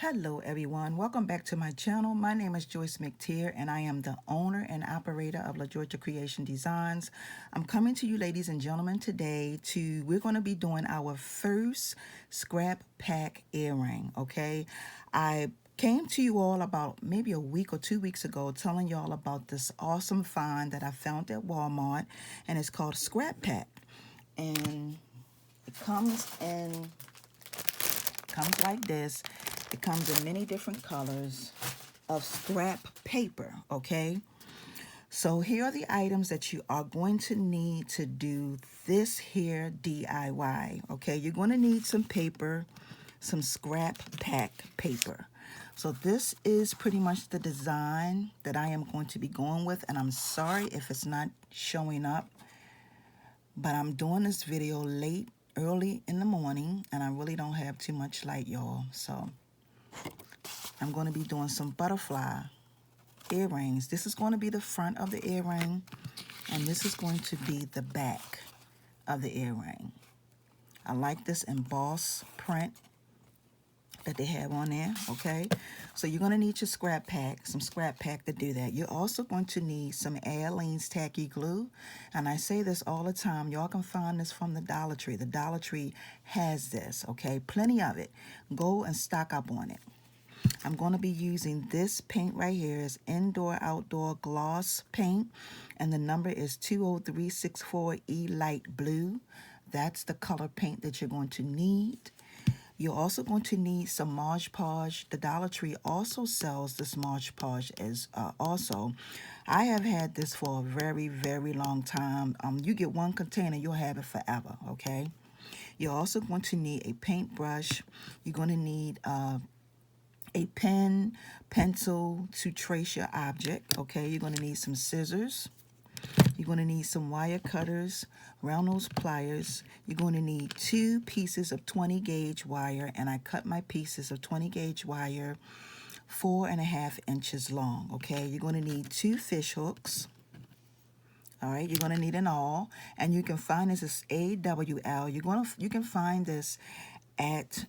Hello everyone, welcome back to my channel. My name is Joyce McTeer and I am the owner and operator of La Georgia Creation Designs. I'm coming to you ladies and gentlemen today we're going to be doing our first scrap pack earring, okay? I came to you all about maybe a week or 2 weeks ago telling y'all about this awesome find that I found at Walmart, and it's called Scrap Pack. And it comes like this. It comes in many different colors of scrap paper, okay? So here are the items that you are going to need to do this here DIY, okay? You're going to need some paper, some scrap pack paper. So this is pretty much the design that I am going to be going with, and I'm sorry if it's not showing up, but I'm doing this video early in the morning, and I really don't have too much light, y'all. So I'm going to be doing some butterfly earrings. This is going to be the front of the earring, and this is going to be the back of the earring. I like this embossed print that they have on there, okay? So you're going to need your scrap pack, some scrap pack to do that. You're also going to need some Aleene's tacky glue, and I say this all the time. Y'all can find this from the Dollar Tree. The Dollar Tree has this, okay? Plenty of it. Go and stock up on it. I'm going to be using this paint right here. It's Indoor Outdoor Gloss Paint, and the number is 20364E Light Blue. That's the color paint that you're going to need. You're also going to need some Mod Podge. The Dollar Tree also sells this Mod Podge as also. I have had this for a very, very long time. You get one container, you'll have it forever, okay? You're also going to need a paintbrush. You're going to need a pen, pencil to trace your object, okay? You're going to need some scissors. You're going to need some wire cutters, round nose pliers. You're going to need 2 pieces of 20 gauge wire, and I cut my pieces of 20 gauge wire 4.5 inches long, okay? You're going to need 2 fish hooks. All right, you're going to need an awl, and you can find this as AWL. You can find this at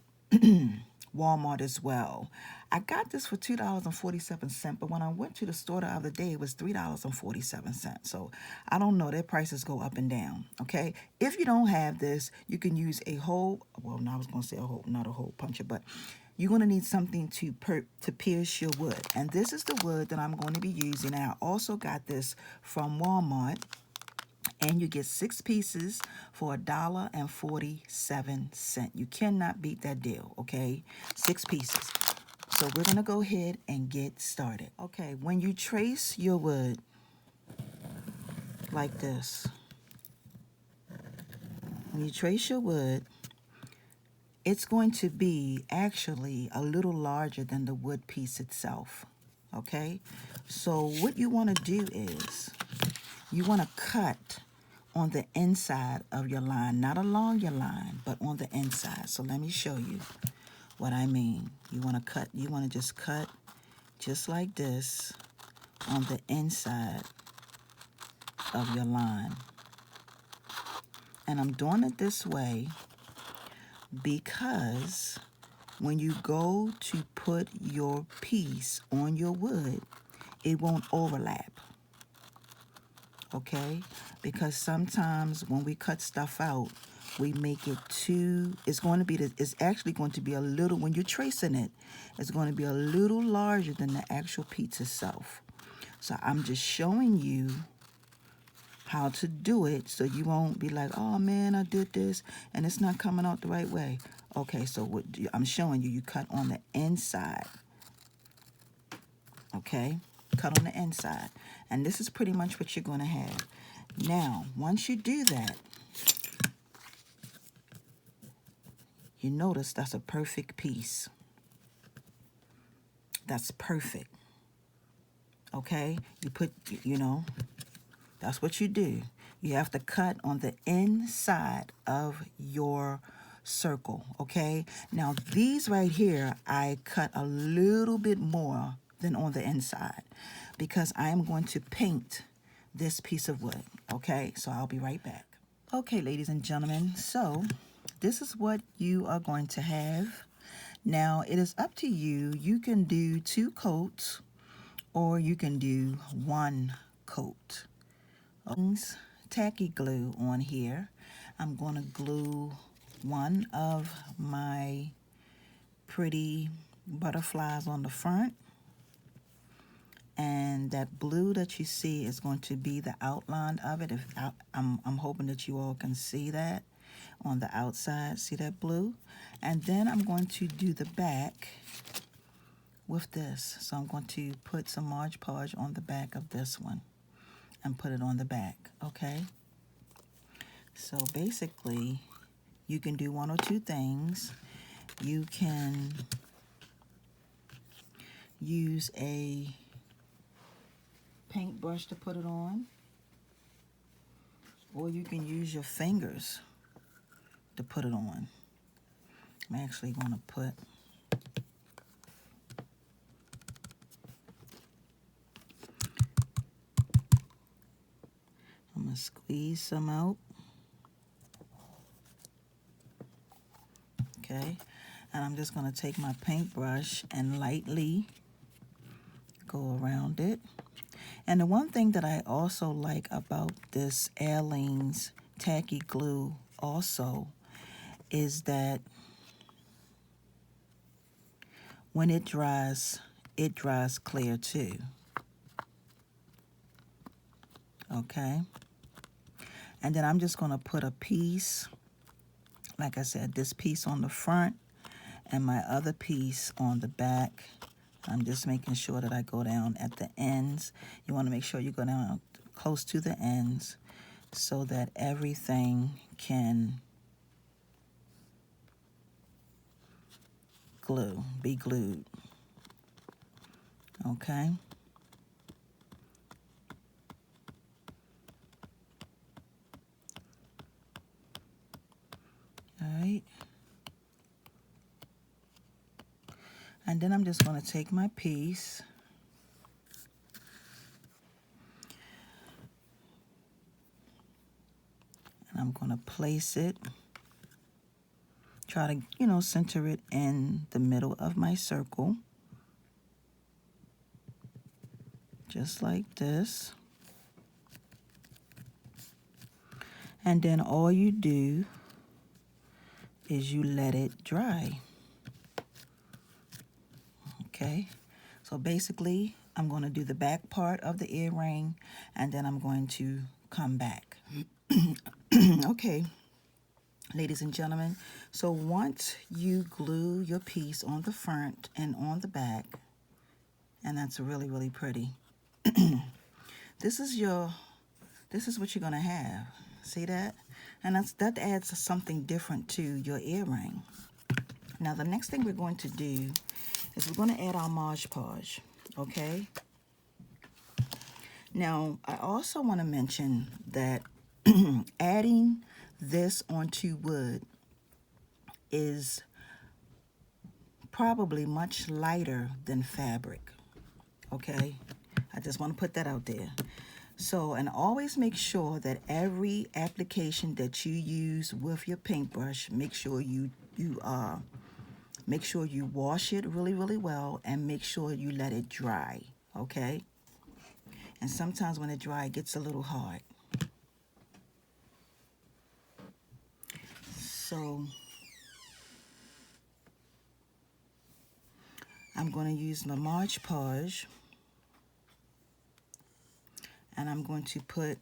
Walmart as well. I got this for $2.47, but when I went to the store the other day, it was $3.47. So I don't know, their prices go up and down, okay? If you don't have this, you can use a hole, well, no, I was going to say a hole, not a hole puncher, but you're going to need something to pierce your wood. And this is the wood that I'm going to be using. And I also got this from Walmart. And you get 6 pieces for $1.47. You cannot beat that deal, okay? 6 pieces. So we're going to go ahead and get started. Okay, when you trace your wood like this, when you trace your wood, it's going to be actually a little larger than the wood piece itself, okay? So what you want to do is you want to cut on the inside of your line, not along your line, but on the inside. So let me show you what I mean. You want to just cut just like this on the inside of your line. And I'm doing it this way because when you go to put your piece on your wood, it won't overlap. Okay, because sometimes when we cut stuff out, we make it too, it's actually going to be a little, when you're tracing it, it's going to be a little larger than the actual piece itself. So I'm just showing you how to do it so you won't be like, oh man, I did this and it's not coming out the right way. Okay, so what I'm showing you, you cut on the inside. Okay, cut on the inside. And this is pretty much what you're going to have. Now, once you do that, you notice that's a perfect piece. That's perfect. Okay, that's what you do. You have to cut on the inside of your circle, okay? Now, these right here, I cut a little bit more than on the inside because I am going to paint this piece of wood, okay? So I'll be right back. Okay, ladies and gentlemen, so this is what you are going to have. Now, it is up to you. You can do 2 coats or you can do 1 coat. Tacky glue on here. I'm going to glue one of my pretty butterflies on the front, and that blue that you see is going to be the outline of it. I'm hoping that you all can see that on the outside. See that blue? And then I'm going to do the back with this. So I'm going to put some Mod Podge on the back of this one and put it on the back, okay? So basically, you can do 1 or 2 things. You can use a paintbrush to put it on, or you can use your fingers to put it on. I'm actually going to put I'm going to squeeze some out. Okay, and I'm just going to take my paintbrush and lightly go around it. And the one thing that I also like about this Aleene's tacky glue also is that when it dries clear too. Okay, and then I'm just going to put a piece, like I said, this piece on the front and my other piece on the back. I'm just making sure that I go down at the ends. You want to make sure you go down close to the ends so that everything can be glued. Okay. All right. And then I'm just going to take my piece and I'm going to place it, try to, center it in the middle of my circle, just like this. And then all you do is you let it dry. Okay, so basically I'm going to do the back part of the earring and then I'm going to come back. Okay, ladies and gentlemen, so once you glue your piece on the front and on the back, and that's really, really pretty, this is what you're going to have. See that? And that adds something different to your earring. Now the next thing we're going to do is we're going to add our Mod Podge, okay? Now, I also want to mention that adding this onto wood is probably much lighter than fabric, okay? I just want to put that out there. So, and always make sure that every application that you use with your paintbrush, make sure you wash it really, really well and make sure you let it dry, okay? And sometimes when it dries, it gets a little hard. So I'm going to use my Mod Podge and I'm going to put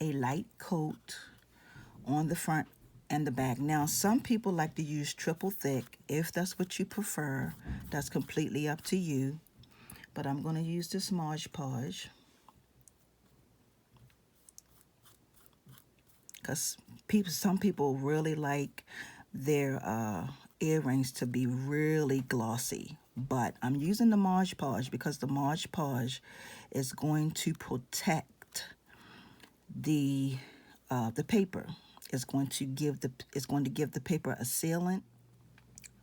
a light coat on the front and the back. Now, some people like to use triple thick. If that's what you prefer, that's completely up to you. But I'm going to use this Mod Podge because some people really like their earrings to be really glossy. But I'm using the Mod Podge because the Mod Podge is going to protect the paper. It's going to give the paper a sealant.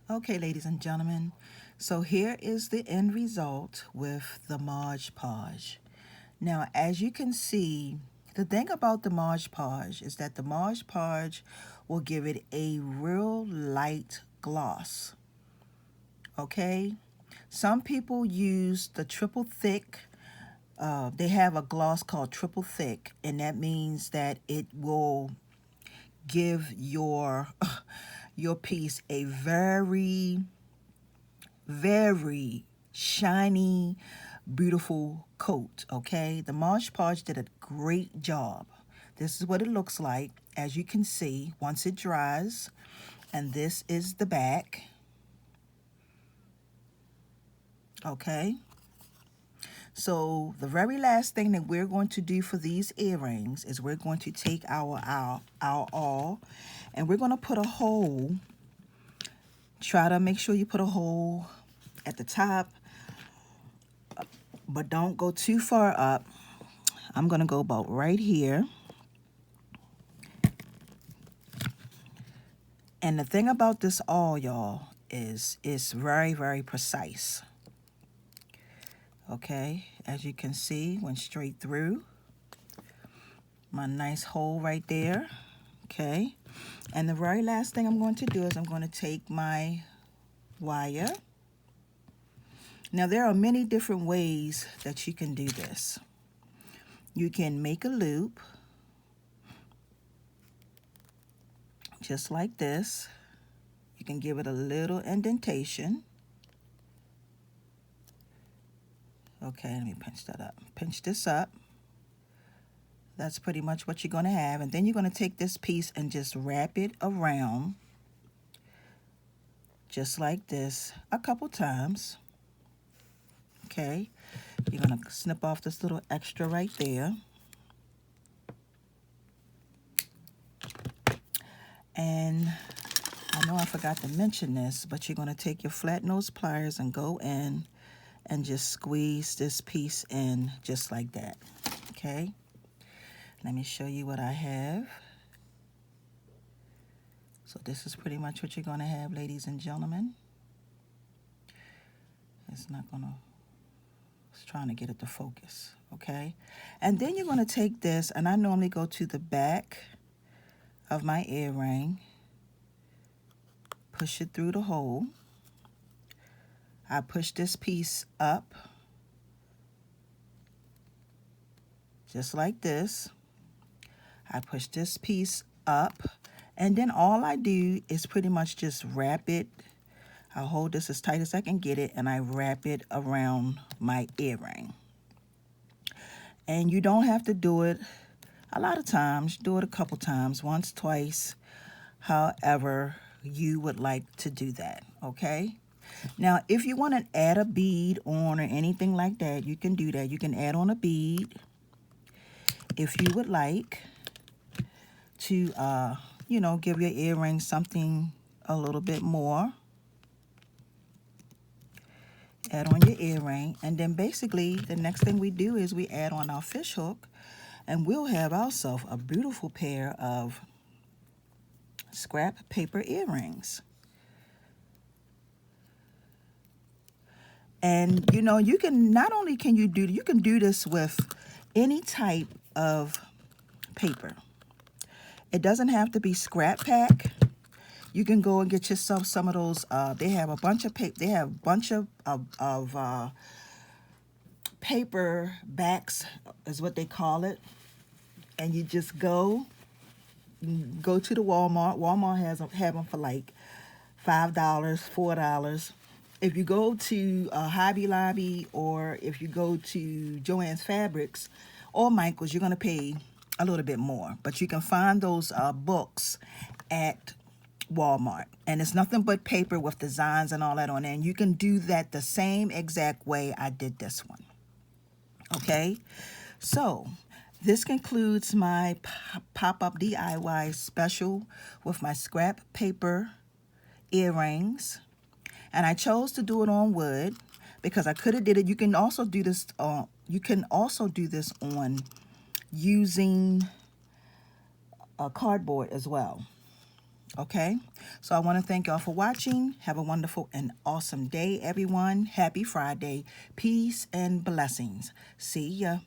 Okay, ladies and gentlemen, so here is the end result with the Mod Podge. Now, as you can see, the thing about the Mod Podge is that the Mod Podge will give it a real light gloss. okay? Some people use the triple thick. They have a gloss called triple thick, and that means that it will give your your piece a very, very shiny, beautiful coat, okay? The Mod Podge did a great job. This is what it looks like, as you can see, once it dries. And this is the back, okay? So the very last thing that we're going to do for these earrings is we're going to take our awl, and we're going to put a hole. Try to make sure you put a hole at the top, but don't go too far up. I'm going to go about right here. And the thing about this awl, y'all, is it's very, very precise. Okay, as you can see, went straight through. My nice hole right there. Okay, and the very last thing I'm going to do is I'm going to take my wire. Now, there are many different ways that you can do this. You can make a loop, just like this. You can give it a little indentation. Okay, let me pinch that up. Pinch this up. That's pretty much what you're going to have. And then you're going to take this piece and just wrap it around, just like this, a couple times. Okay, you're going to snip off this little extra right there. And I know I forgot to mention this, but you're going to take your flat nose pliers and go in and just squeeze this piece in just like that. Okay, let me show you what I have. So this is pretty much what you're going to have, ladies and gentlemen. It's trying to get it to focus, okay? And then you're going to take this, and I normally go to the back of my earring, push it through the hole. I push this piece up, just like this. I push this piece up, and then all I do is pretty much just wrap it. I hold this as tight as I can get it, and I wrap it around my earring. And you don't have to do it a lot of times. Do it a couple times, once, twice, however you would like to do that, okay? Now, if you want to add a bead on or anything like that, you can do that. You can add on a bead if you would like to, you know, give your earring something a little bit more. Add on your earring, and then basically the next thing we do is we add on our fish hook, and we'll have ourselves a beautiful pair of scrap paper earrings. And you know, you can not only can you can do this with any type of paper. It doesn't have to be scrap pack. You can go and get yourself some of those. They have a bunch of paper. They have a bunch of paper backs, is what they call it. And you just go to the Walmart. Walmart have them for like $5, $4. If you go to Hobby Lobby, or if you go to Joann's Fabrics or Michael's, you're gonna pay a little bit more. But you can find those books at Walmart, and it's nothing but paper with designs and all that on there, and you can do that the same exact way I did this one. Okay, so this concludes my pop-up DIY special with my scrap paper earrings, and I chose to do it on wood because I could have did it. You can also do this on using a cardboard as well. Okay, so I want to thank y'all for watching. Have a wonderful and awesome day, everyone. Happy Friday. Peace and blessings. See ya.